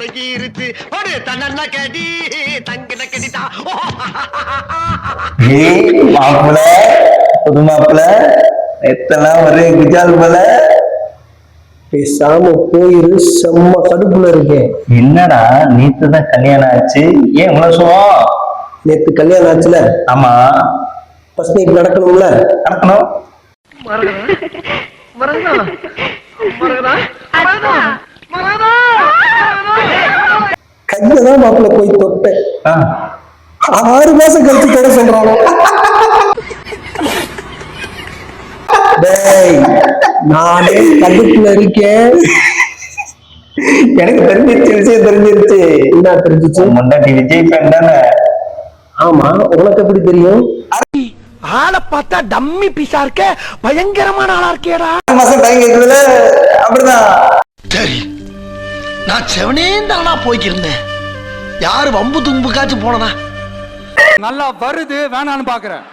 தொடங்கிருச்சு ஒரு தன்ன கடி தங்கின கடிதா மாப்பிள புது மாப்பிள எத்தெல்லாம் ஒரே குஜால் போல. பேசாம போயிரு, செம்ம கடுப்புல இருக்கேன். என்னடா நேத்து தான் கல்யாணம் ஆச்சு, ஏன் இவ்வளவு சுகம்? நேத்து கல்யாணம் ஆச்சுல? ஆமா, ஃபர்ஸ்ட் நைட் நடக்கணும்ல? நடக்கணும். கையதான் மாப்பிள்ள போய் தொட்டேன். 6 மாசம் கழிச்சு தொட சொல்றானோ. டேய், நானே கடுப்புல இருக்கேன். எனக்கு தெரிஞ்சிருச்சு, விஷயம் தெரிஞ்சிருச்சு. என்ன தெரிஞ்சிச்சு? முன்னாடி விஜய் ஃபேன் தானே? ஆமா, உனக்கு எப்படி தெரியும்? ஆளை பார்த்தா டம்மி பீஸா இருக்க, பயங்கரமான ஆளா இருக்கேடா. 6 மாசம் டைம் கேட்கறதுல அப்படிதான். சரி, நான் செவனே தானா போய்க்கிருந்தேன். யாரு வம்பு தும்புக்காச்சும் போனனா? நல்லா வருது வேணான்னு பாக்குறேன்.